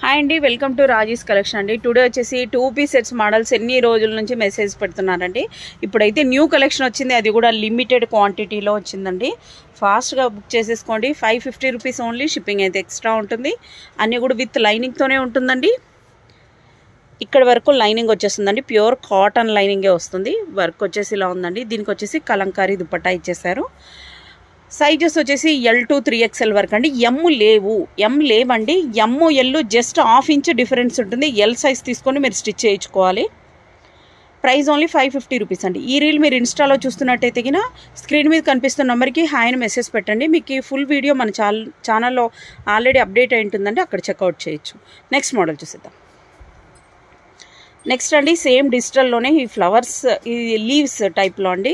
Hi అండి, welcome to Raji's collection అండి. Today వచ్చేసి 2 పీస్ సెట్స్ మోడల్స్ ఎన్ని రోజుల నుంచి మెసేజ్ పెడుతున్నారండి. ఇప్పుడైతే న్యూ కలెక్షన్ వచ్చింది, అది కూడా లిమిటెడ్ క్వాంటిటీలో వచ్చిందండి. ఫాస్ట్గా బుక్ చేసేసుకోండి. 550 రూపీస్ ఓన్లీ. షిప్పింగ్ అయితే ఎక్స్ట్రా ఉంటుంది. అన్నీ కూడా విత్ లైనింగ్తోనే ఉంటుందండి. ఇక్కడ వరకు లైనింగ్ వచ్చేస్తుందండి, ప్యూర్ కాటన్ లైనింగే వస్తుంది. వర్క్ వచ్చేసి ఇలా ఉందండి. దీనికి వచ్చేసి కలంకారీ దుపట్టా ఇచ్చేసారు. సైజెస్ వచ్చేసి L2 3XL వరకు అండి. ఎం లేవండి. M L just 1/2 inch difference ఉంటుంది. ఎల్ సైజ్ తీసుకొని మీరు స్టిచ్ చేయించుకోవాలి. ప్రైస్ ఓన్లీ 550 రూపీస్ అండి. ఈ రీల్ మీరు ఇన్స్టాలో చూస్తున్నట్టయితే కినా స్క్రీన్ మీద కనిపిస్తున్న నెంబర్కి హాయ్ అని మెసేజ్ పెట్టండి. మీకు ఫుల్ వీడియో మన ఛానల్లో ఆల్రెడీ అప్డేట్ అయి ఉంటుందండి, అక్కడ చెక్అవుట్ చేయొచ్చు. నెక్స్ట్ మోడల్ చూసేద్దాం. నెక్స్ట్ అండి, సేమ్ డిజిటల్లోనే ఈ ఫ్లవర్స్, ఈ లీవ్స్ టైప్లో అండి.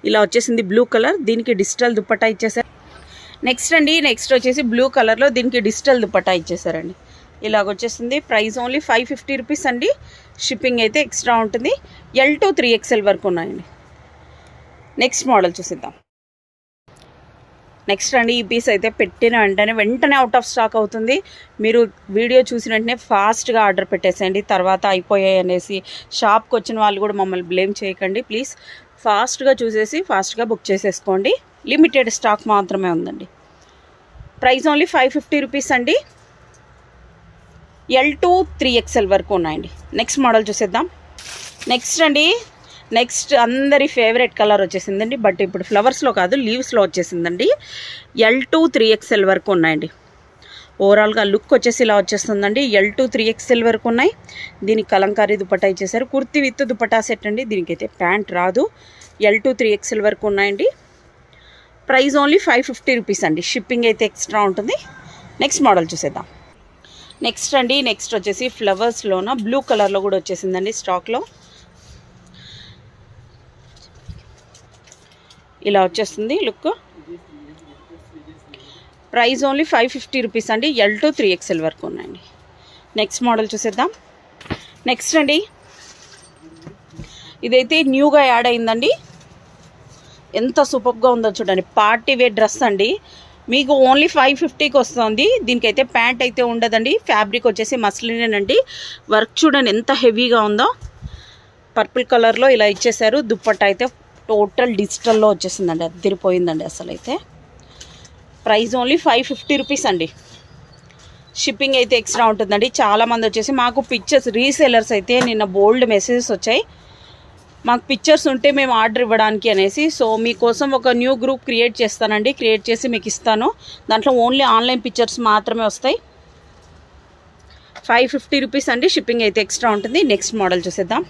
ఇలా వచ్చేసింది బ్లూ కలర్. దీనికి డిజిటల్ దుపట్టా ఇచ్చేసారు. నెక్స్ట్ వచ్చేసి బ్లూ కలర్లో దీనికి డిజిటల్ దుపట్టా ఇచ్చేసారండి. ఇలాగ వచ్చేసింది. ప్రైస్ ఓన్లీ 550 రూపీస్ అండి. షిప్పింగ్ అయితే ఎక్స్ట్రా ఉంటుంది. L2 3XL వరకు ఉన్నాయండి. Next model చూసిద్దాం. నెక్స్ట్ అండి, ఈ పీస్ అయితే పెట్టిన వెంటనే అవుట్ ఆఫ్ స్టాక్ అవుతుంది. మీరు వీడియో చూసిన వెంటనే ఫాస్ట్గా ఆర్డర్ పెట్టేసేయండి. తర్వాత అయిపోయాయి అనేసి షాప్కి వచ్చిన వాళ్ళు కూడా మమ్మల్ని బ్లేమ్ చేయకండి ప్లీజ్. ఫాస్ట్గా చూసేసి ఫాస్ట్గా బుక్ చేసేసుకోండి. లిమిటెడ్ స్టాక్ మాత్రమే ఉందండి. ప్రైస్ ఓన్లీ 550 రూపీస్ అండి. L2 3XL వరకు ఉన్నాయండి. నెక్స్ట్ మోడల్ చూసేద్దాం. నెక్స్ట్ అందరి ఫేవరెట్ కలర్ వచ్చేసిందండి. బట్ ఇప్పుడు ఫ్లవర్స్లో కాదు, లీవ్స్లో వచ్చేసిందండి. L2 3XL వరకు ఉన్నాయండి. ఓవరాల్గా లుక్ వచ్చేసి ఇలా వచ్చేస్తుందండి. L2 3XL వరకు ఉన్నాయి. దీనికి కలంకారీ దుపట్టా ఇచ్చేసారు. కుర్తి విత్ దుపట్టా సెట్ అండి. దీనికైతే ప్యాంట్ రాదు. L2 3XL వరకు ఉన్నాయండి. ప్రైస్ ఓన్లీ 550 రూపీస్ అండి. షిప్పింగ్ అయితే ఎక్స్ట్రా ఉంటుంది. నెక్స్ట్ మోడల్ చూసేద్దాం. నెక్స్ట్ వచ్చేసి ఫ్లవర్స్లోన బ్లూ కలర్లో కూడా వచ్చేసిందండి స్టాక్లో. ఇలా వచ్చేస్తుంది లుక్. ప్రైస్ ఓన్లీ 550 రూపీస్ అండి. L2 3XL వరకు ఉన్నాయండి. నెక్స్ట్ మోడల్ చూసేద్దాం. నెక్స్ట్ అండి, ఇదైతే న్యూగా యాడ్ అయిందండి. ఎంత సూపర్గా ఉందో చూడండి. పార్టీ వేర్ డ్రెస్ అండి. మీకు ఓన్లీ 550కి వస్తుంది. దీనికైతే ప్యాంట్ అయితే ఉండదండి. ఫ్యాబ్రిక్ వచ్చేసి మస్లిన్ అండి. వర్క్ చూడండి ఎంత హెవీగా ఉందో. పర్పుల్ కలర్లో ఇలా ఇచ్చేసారు. దుప్పట్టా అయితే టోటల్ డిజిటల్లో వచ్చేసిందండి. అదిరిపోయిందండి అసలు అయితే. ప్రైస్ ఓన్లీ 550 రూపీస్ అండి. షిప్పింగ్ అయితే ఎక్స్ట్రా ఉంటుందండి. చాలామంది వచ్చేసి మాకు పిక్చర్స్, రీసేలర్స్ అయితే నిన్న బోల్డ్ మెసేజెస్ వచ్చాయి, మాకు పిక్చర్స్ ఉంటే మేము ఆర్డర్ ఇవ్వడానికి అనేసి. సో మీకోసం ఒక న్యూ గ్రూప్ క్రియేట్ చేస్తానండి. క్రియేట్ చేసి మీకు ఇస్తాను. దాంట్లో ఓన్లీ ఆన్లైన్ పిక్చర్స్ మాత్రమే వస్తాయి. 550 రూపీస్ అండి. షిప్పింగ్ అయితే ఎక్స్ట్రా ఉంటుంది. నెక్స్ట్ మోడల్ చూసేద్దాం.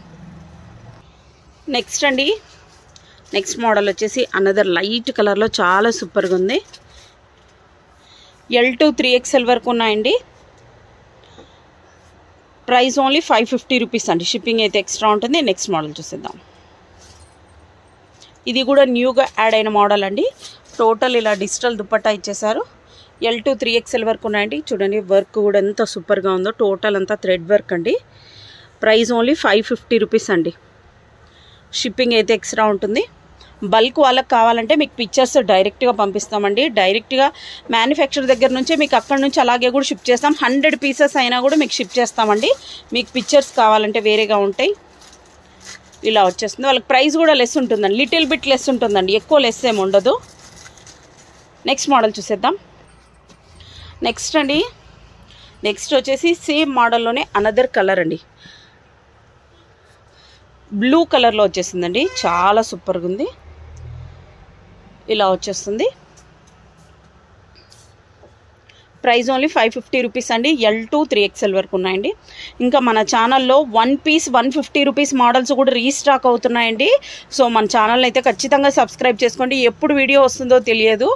నెక్స్ట్ మోడల్ వచ్చేసి అనదర్ లైట్ కలర్లో చాలా సూపర్గా ఉంది. L2 3XL వరకు ఉన్నాయండి. ప్రైస్ ఓన్లీ 550 రూపీస్ అండి. షిప్పింగ్ అయితే ఎక్స్ట్రా ఉంటుంది. నెక్స్ట్ మోడల్ చూసేద్దాం. ఇది కూడా న్యూగా యాడ్ అయిన మోడల్ అండి. టోటల్ ఇలా డిజిటల్ దుపట్టా ఇచ్చేసారు. L2 3XL వరకు ఉన్నాయండి. చూడండి వర్క్ కూడా ఎంత సూపర్గా ఉందో. టోటల్ అంతా థ్రెడ్ వర్క్ అండి. ప్రైస్ ఓన్లీ 550 రూపీస్ అండి. షిప్పింగ్ అయితే ఎక్స్ట్రా ఉంటుంది. బల్క్ వాళ్ళకి కావాలంటే మీకు పిక్చర్స్ డైరెక్ట్గా పంపిస్తామండి. డైరెక్ట్గా మ్యానుఫ్యాక్చర్ దగ్గర నుంచే మీకు అక్కడ నుంచి అలాగే కూడా షిప్ చేస్తాం. 100 పీసెస్ అయినా కూడా మీకు షిప్ చేస్తామండి. మీకు పిక్చర్స్ కావాలంటే వేరేగా ఉంటాయి. ఇలా వచ్చేస్తుంది. వాళ్ళకి ప్రైస్ కూడా లెస్ ఉంటుందండి. లిటిల్ బిట్ లెస్ ఉంటుందండి, ఎక్కువ లెస్ ఏమి ఉండదు. నెక్స్ట్ మోడల్ చూసేద్దాం. నెక్స్ట్ వచ్చేసి సేమ్ మోడల్లోనే అనదర్ కలర్ అండి. బ్లూ కలర్లో వచ్చేసిందండి. చాలా సూపర్గా ఉంది. ఇలా వచ్చేస్తుంది. ప్రైస్ ఓన్లీ 550 రూపీస్ అండి. L2 3XL వరకు ఉన్నాయండి. ఇంకా మన ఛానల్లో 1 పీస్ 150 రూపీస్ మోడల్స్ కూడా రీస్టాక్ అవుతున్నాయండి. సో మన ఛానల్ని అయితే ఖచ్చితంగా సబ్స్క్రైబ్ చేసుకోండి. ఎప్పుడు వీడియో వస్తుందో తెలియదు.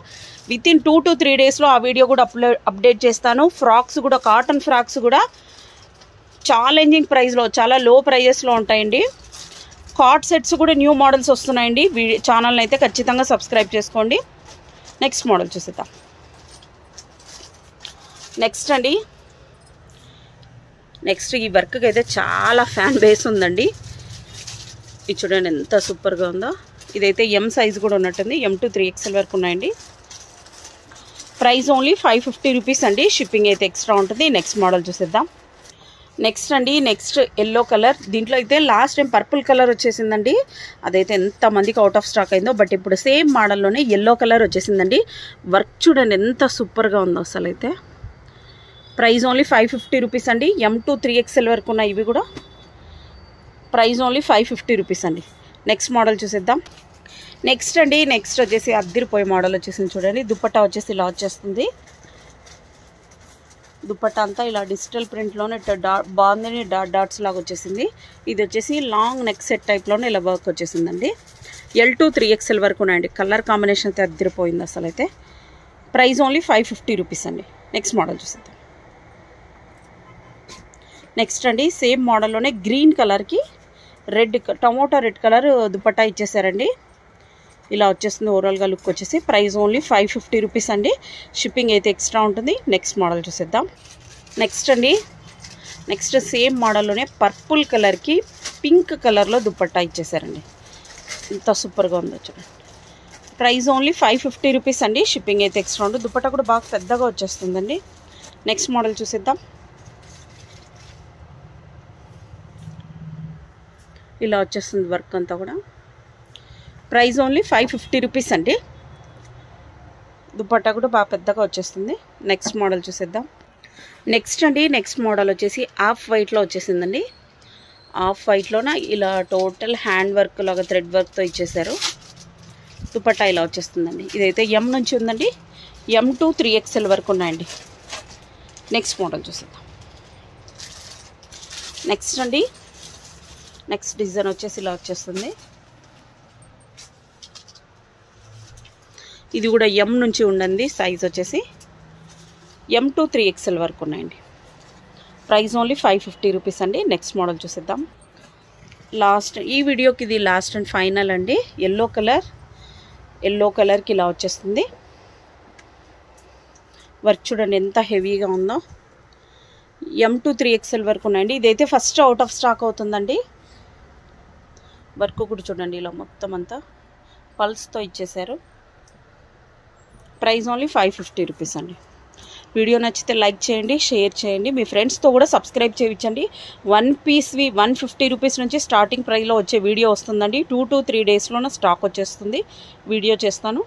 వితిన్ 2 to 3 డేస్లో ఆ వీడియో కూడా అప్డేట్ చేస్తాను. ఫ్రాక్స్ కూడా, కాటన్ ఫ్రాక్స్ కూడా ఛాలెంజింగ్ ప్రైస్లో, చాలా లో ప్రైజెస్లో ఉంటాయండి. కార్డ్ సెట్స్ కూడా న్యూ మోడల్స్ వస్తున్నాయండి. ఛానల్ని అయితే ఖచ్చితంగా సబ్స్క్రైబ్ చేసుకోండి. నెక్స్ట్ మోడల్ చూసేద్దాం. నెక్స్ట్ ఈ వర్క్కి అయితే చాలా ఫ్యాన్ బేస్ ఉందండి. ఇది చూడండి ఎంత సూపర్గా ఉందో. ఇదైతే ఎం సైజ్ కూడా ఉన్నట్టుంది. M2 3XL వరకు ఉన్నాయండి. ప్రైస్ ఓన్లీ 550 రూపీస్ అండి. షిప్పింగ్ అయితే ఎక్స్ట్రా ఉంటుంది. నెక్స్ట్ మోడల్ చూసేద్దాం. నెక్స్ట్ అండి, నెక్స్ట్ ఎల్లో కలర్. దీంట్లో అయితే లాస్ట్ టైం పర్పుల్ కలర్ వచ్చేసిందండి. అదైతే ఎంతమందికి అవుట్ ఆఫ్ స్టాక్ అయిందో. బట్ ఇప్పుడు సేమ్ మోడల్లోనే ఎల్లో కలర్ వచ్చేసిందండి. వర్క్ చూడండి ఎంత సూపర్గా ఉందో అసలు. అయితే ప్రైస్ ఓన్లీ 550 రూపీస్ అండి. M2 3XL వరకు ఉన్నాయి ఇవి కూడా. ప్రైస్ ఓన్లీ 550 రూపీస్ అండి. నెక్స్ట్ మోడల్ చూసేద్దాం. నెక్స్ట్ అండి, నెక్స్ట్ వచ్చేసి అద్దిరిపోయే మోడల్ వచ్చేసింది చూడండి. దుపట్టా వచ్చేసి ఇలా వచ్చేస్తుంది. దుపట్టా అంతా ఇలా డిజిటల్ ప్రింట్లోనే బాగుందని డాట్స్ లాగా వచ్చేసింది. ఇది వచ్చేసి లాంగ్ నెక్ సెట్ టైప్లోనే ఇలా వర్క్ వచ్చేసిందండి. L2 3XL వరకు ఉన్నాయండి. కలర్ కాంబినేషన్ అయితే అద్దిరిపోయింది అసలు. అయితే ప్రైస్ ఓన్లీ 550 రూపీస్ అండి. నెక్స్ట్ మోడల్ చూసేద్దాం. నెక్స్ట్ అండి, సేమ్ మోడల్లోనే గ్రీన్ కలర్కి టమోటా రెడ్ కలర్ దుపట్టా ఇచ్చేసారండి. ఇలా వచ్చేస్తుంది ఓవరాల్గా లుక్ వచ్చేసి. ప్రైస్ ఓన్లీ 550 రూపీస్ అండి. షిప్పింగ్ అయితే ఎక్స్ట్రా ఉంటుంది. నెక్స్ట్ మోడల్ చూసేద్దాం. నెక్స్ట్ అండి, నెక్స్ట్ సేమ్ మోడల్లోనే పర్పుల్ కలర్కి పింక్ కలర్లో దుపట్టా ఇచ్చేసారండి. ఇంత సూపర్గా ఉందో చూడండి. ప్రైస్ ఓన్లీ 550 రూపీస్ అండి. షిప్పింగ్ అయితే ఎక్స్ట్రా ఉంటుంది. దుపట్టా కూడా బాగా పెద్దగా వచ్చేస్తుందండి. నెక్స్ట్ మోడల్ చూసేద్దాం. ఇలా వచ్చేస్తుంది వర్క్ అంతా కూడా. ప్రైస్ ఓన్లీ 550 రూపీస్ అండి. దుపట్టా కూడా బాగా పెద్దగా వచ్చేస్తుంది. నెక్స్ట్ మోడల్ చూసేద్దాం. నెక్స్ట్ అండి, నెక్స్ట్ మోడల్ వచ్చేసి ఆఫ్ వైట్లో వచ్చేసిందండి. ఆఫ్ వైట్లోన ఇలా టోటల్ హ్యాండ్ వర్క్ లాగా థ్రెడ్ వర్క్తో ఇచ్చేసారు. దుపట్టా ఇలా వచ్చేస్తుందండి. ఇదైతే M నుంచి ఉందండి. M2 3XL వరకు ఉన్నాయండి. నెక్స్ట్ మోడల్ చూసేద్దాం. నెక్స్ట్ అండి, నెక్స్ట్ డిజైన్ వచ్చేసి ఇలా వచ్చేస్తుంది. ఇది కూడా M నుంచి ఉండండి. సైజ్ వచ్చేసి M2 3XL వరకు ఉన్నాయండి. ప్రైస్ ఓన్లీ 550 రూపీస్ అండి. నెక్స్ట్ మోడల్ చూసేద్దాం. లాస్ట్ ఈ వీడియోకి ఇది లాస్ట్ అండ్ ఫైనల్ అండి. ఎల్లో కలర్కి ఇలా వచ్చేస్తుంది. వర్క్ చూడండి ఎంత హెవీగా ఉందో. M2 3XL వరకు ఉన్నాయండి. ఇదైతే ఫస్ట్ అవుట్ ఆఫ్ స్టాక్ అవుతుందండి. వర్క్ కూడా చూడండి ఇలా మొత్తం అంతా పల్స్తో ఇచ్చేసారు. ప్రైస్ ఓన్లీ 550 రూపీస్ అండి. వీడియో నచ్చితే లైక్ చేయండి, షేర్ చేయండి, మీ ఫ్రెండ్స్తో కూడా సబ్స్క్రైబ్ చేయించండి. 1 పీస్వి 150 రూపీస్ నుంచి స్టార్టింగ్ ప్రైస్లో వచ్చే వీడియో వస్తుందండి. 2 to 3 డేస్లోనే స్టాక్ వచ్చేస్తుంది. వీడియో చేస్తాను.